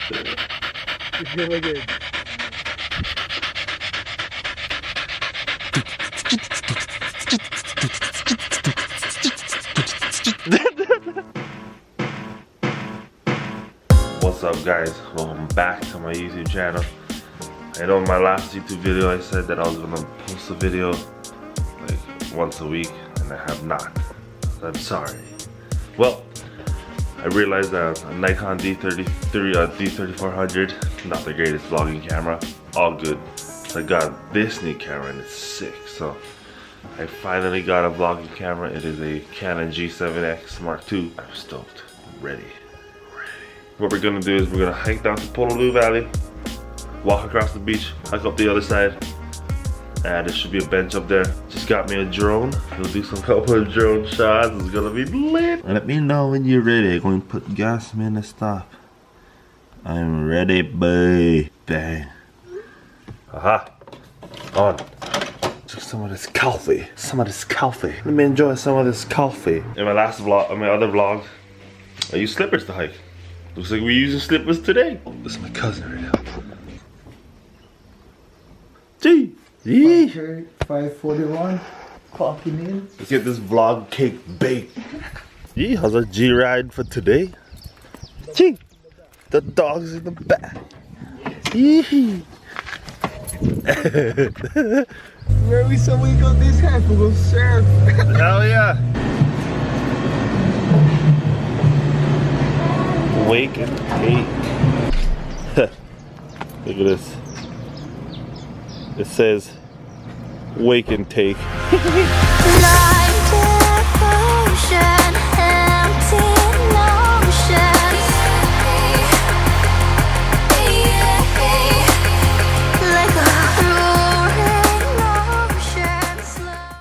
It's really good. What's up guys, welcome back to my YouTube channel. I know in my last YouTube video I said that I was gonna post a video like once a week, and I have not. I'm sorry. Well, I realized that a Nikon D3400, not the greatest vlogging camera, all good. So I got this new camera and it's sick. So I finally got a vlogging camera. It is a Canon G7X Mark II. I'm stoked, ready. What we're gonna do is we're gonna hike down to Pololu Valley, walk across the beach, hike up the other side, and there should be a bench up there. Just got me a drone. We'll do some couple of drone shots. It's gonna be lit. Let me know when you're ready. I'm going to put gas in the stop. I'm ready, boy. Bang. Aha. On. Just some of this coffee. Some of this coffee. Let me enjoy some of this coffee. In my last vlog, in my other vlog, I used slippers to hike. Looks like we're using slippers today. Oh, this is my cousin right now. Gee. Okay, 541. Clocking in. Let's get this vlog cake baked. Yee, how's our G ride for today? Gee. The dog's in the back. Yee. Maybe some we got this half, we'll go surf. Hell yeah. Wake and take. Look at this. It says wake and take.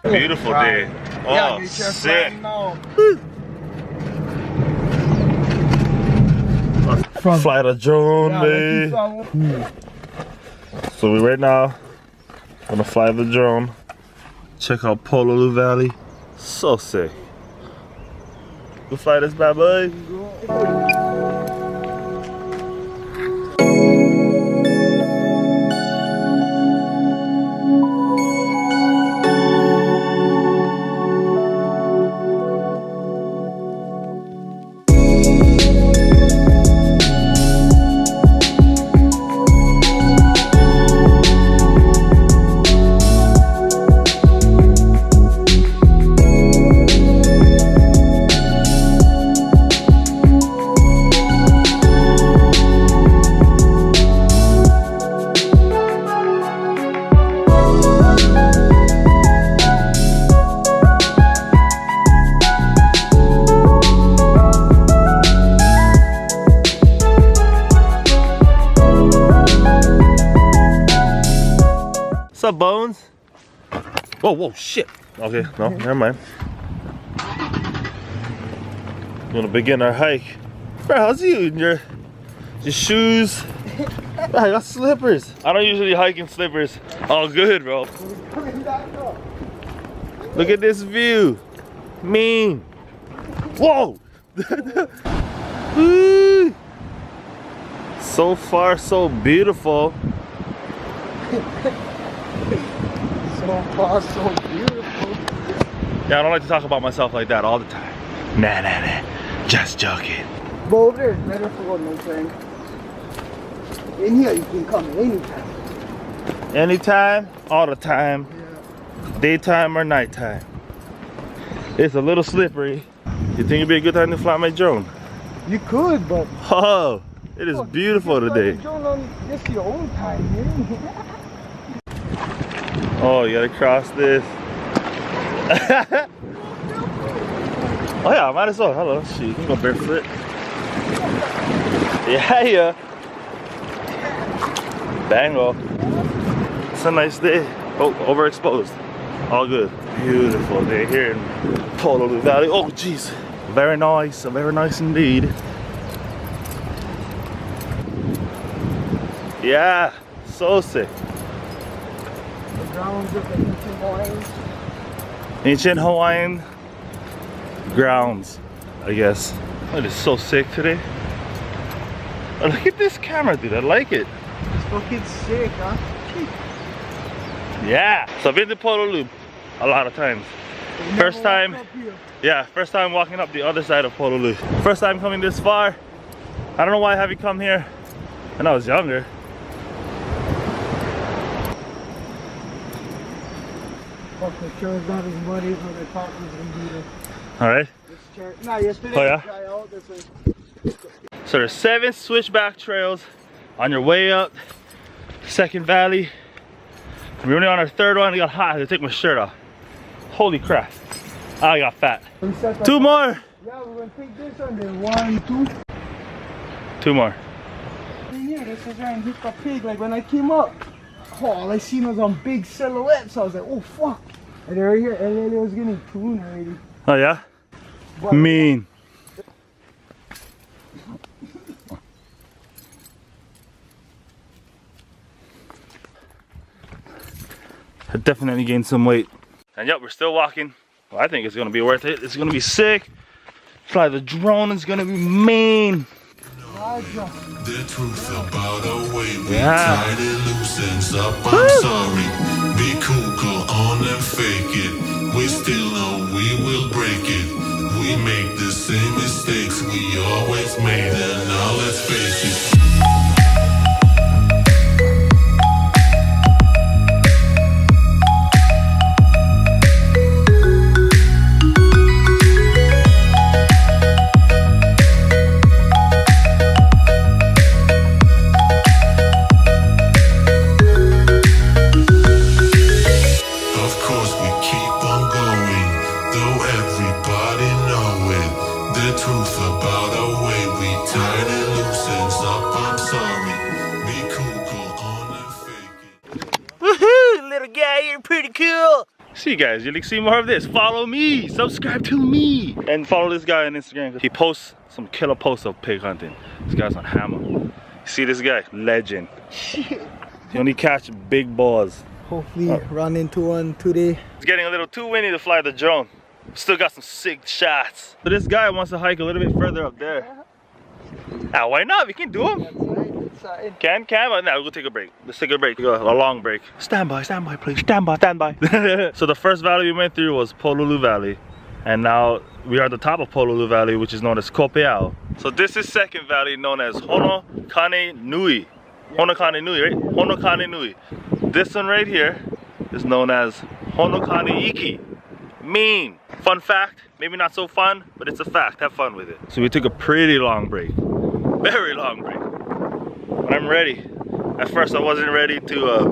Beautiful day. Oh, sick. Fly the drone, babe. So we right now gonna fly the drone. Check out Pololu Valley. So sick. We'll fly this bad boy. What's up, Bones? Whoa, whoa, shit. Okay, no, never mind. We're gonna begin our hike. Bro, how's you in your shoes? Bro, I got slippers. I don't usually hike in slippers. All good, bro. Look at this view. Mean. Whoa! So far, so beautiful. So far, so beautiful. Yeah, I don't like to talk about myself like that all the time. Nah, nah, nah. Just joking. But over there is better for what I'm saying. In here, you can come anytime. Anytime, all the time, Yeah. daytime or nighttime. It's a little slippery. You think it'd be a good time to fly my drone? You could, but Oh, it is beautiful today. You don't on just your own time, man. Oh, you gotta cross this. Oh yeah, might as well. Hello, shit, you can go barefoot. Yeah, yeah. Bango. It's a nice day. Oh, overexposed. All good. Beautiful day here in Pololu Valley. Oh, jeez. Very nice indeed. Yeah, so sick. The grounds of the ancient Hawaiians. Ancient Hawaiian grounds, I guess. It is so sick today. Look at this camera, dude. I like it. It's fucking sick, huh? Yeah. So I've been to Pololu a lot of times. First time, yeah, first time walking up the other side of Pololu. First time coming this far. I don't know why I haven't come here when I was younger. Fuck, the chair's not as muddy as what I thought it was gonna be there. Alright. This chair, nah, yesterday Oh, yeah? dry out, this way. So there's 7 switchback trails on your way up Second Valley. We're only on our 3rd one. It got hot. I had to take my shirt off. Holy crap. I got fat. 2 more. Yeah, we're gonna take this one then. 1, 2. 2 more. Yeah, this is around Hiccup Pig. Like when I came up, all I seen was on big silhouettes. I was like, oh fuck. And right here, and was getting tune already. Oh yeah? But Mean. I definitely gained some weight. And yep, we're still walking. Well, I think it's gonna be worth it. It's gonna be sick. Fly the drone is gonna be mean. The truth about a way we Yeah. tied it loose ends up. I'm sorry. Be cool, go on and fake it. We still know we will break it. We make the same mistakes we always made, and now let's face it. See you guys, you'll see more of this. Follow me, subscribe to me, and follow this guy on Instagram. He posts some killer posts of pig hunting. This guy's on hammer. You see this guy? Legend. He only catch big balls. Hopefully run into one today. It's getting a little too windy to fly the drone. Still got some sick shots. But this guy wants to hike a little bit further up there. Ah, why not? We can do them. Can? But now we'll take a break. Let's take a break. A long break. Stand by, please. Stand by. So the first valley we went through was Pololu Valley. And now we are at the top of Pololu Valley, which is known as Kopeao. So this is second valley known as Honokane Nui. Honokane Nui, right? Honokane Nui. This one right here is known as Honokane Iki. Mean. Fun fact, maybe not so fun, but it's a fact. Have fun with it. So we took a pretty long break. Very long break. But I'm ready. At first I wasn't ready to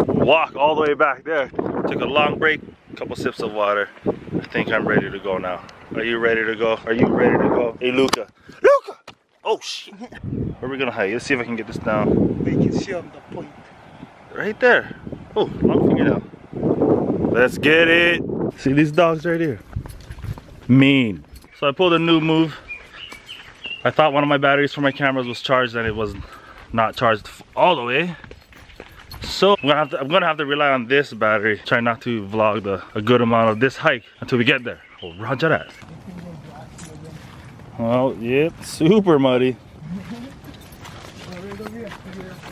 walk all the way back there. Took a long break, a couple sips of water. I think I'm ready to go now. Are you ready to go? Are you ready to go? Hey Luca. Luca! Oh shit. Where are we gonna hike? Let's see if I can get this down. Make it see on the point. Right there. Oh, long fingernail. Let's get it. See these dogs right here? Mean. So I pulled a new move. I thought one of my batteries for my cameras was charged and it was not charged all the way. So I'm gonna have to rely on this battery. Try not to vlog a good amount of this hike until we get there. Oh, roger that. Oh, yep, super muddy.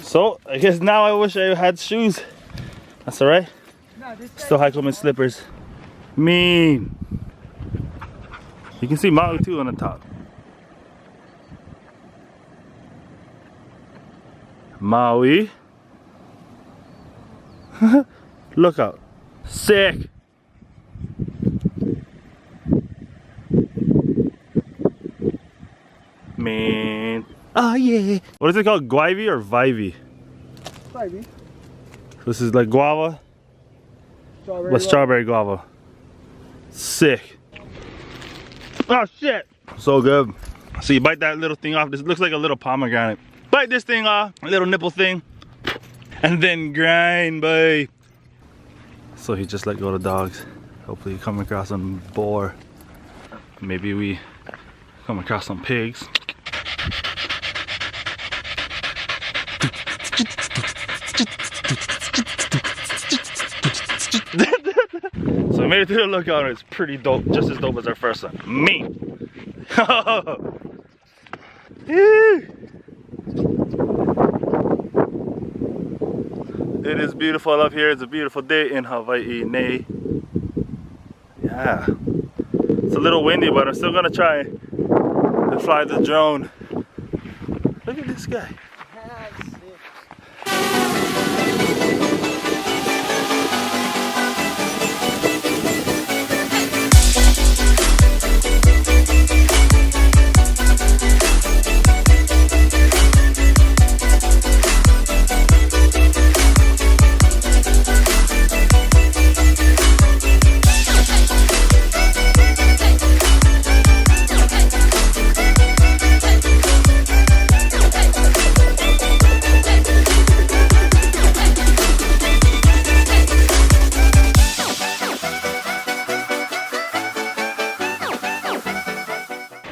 So I guess now I wish I had shoes. That's all right. Still hike them in slippers. Mean. You can see Maui too on the top. Maui. Look out. Sick. Man. Oh yeah. What is it called? Guivy or Vivy? Vivy. This is like guava. Strawberry. With strawberry guava. Sick. Oh shit. So good. So you bite that little thing off. This looks like a little pomegranate. Bite this thing off, a little nipple thing, and then grind, boy. So he just let go of the dogs. Hopefully you come across some boar. Maybe we come across some pigs. So we made it to the lookout and it's pretty dope, just as dope as our first one. Me. It is beautiful up here. It's a beautiful day in Hawaii, nay. Yeah. It's a little windy, but I'm still gonna try to fly the drone. Look at this guy.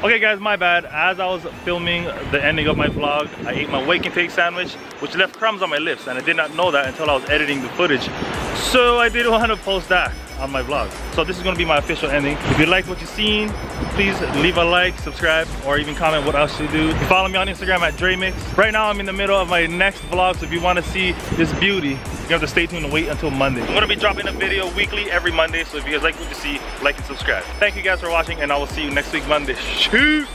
Okay guys, my bad. As I was filming the ending of my vlog, I ate my wake and take sandwich, which left crumbs on my lips, and I did not know that until I was editing the footage. So I didn't want to post that on my vlog. So this is going to be my official ending. If you liked what you've seen, please leave a like, subscribe, or even comment what else to do. You can follow me on Instagram at Dremix. Right now I'm in the middle of my next vlog, so if you want to see this beauty, you have to stay tuned and wait until Monday. I'm going to be dropping a video weekly every Monday, so if you guys like what you see, like and subscribe. Thank you guys for watching, and I will see you next week Monday. Shoot!